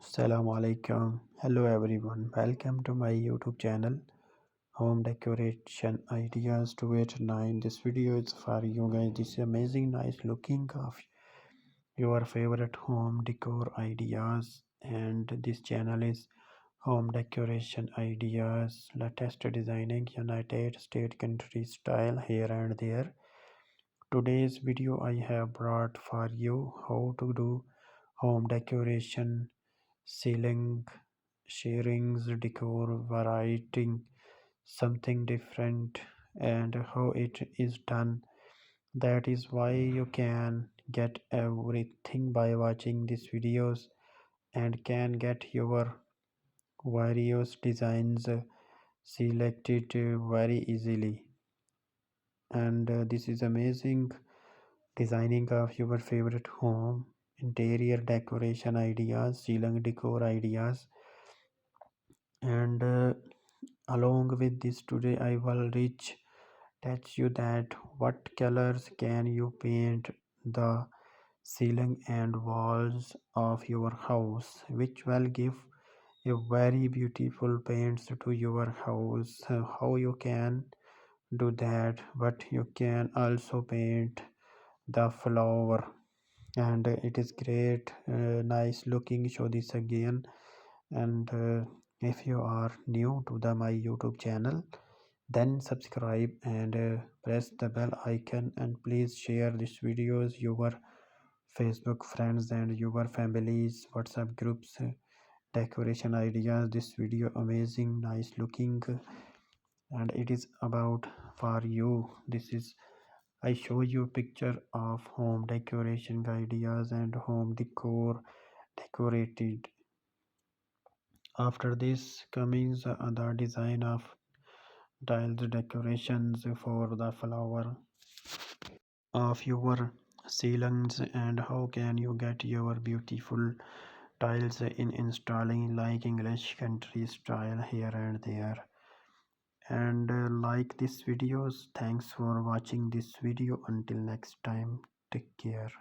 Assalamu alaikum. Hello everyone. Welcome to my YouTube channel Home Decoration Ideas 289. This video is for you guys. This amazing nice looking of your favorite home decor ideas, and this channel is Home Decoration Ideas, latest designing United States country style here and there. Today's video I have brought for you how to do home decoration, ceiling sharings, decor, variety, something different, and how it is done. That is why you can get everything by watching these videos and can get your various designs selected very easily. And this is amazing designing of your favorite home, interior decoration ideas, ceiling decor ideas, and along with this today I will teach you that what colors can you paint the ceiling and walls of your house, which will give a very beautiful paints to your house. How you can do that, but you can also paint the flower, and it is great, nice looking. Show this again. And if you are new to the my YouTube channel, then subscribe and press the bell icon, and please share these videos your Facebook friends and your families WhatsApp groups. Decoration ideas, this video amazing nice looking, and it is about for you. This is I show you picture of home decoration ideas and home decor decorated. After this comes the design of tiles decorations for the flower of your ceilings, and how can you get your beautiful tiles in installing like English country style here and there. And like this videos. Thanks for watching this video. Until next time, take care.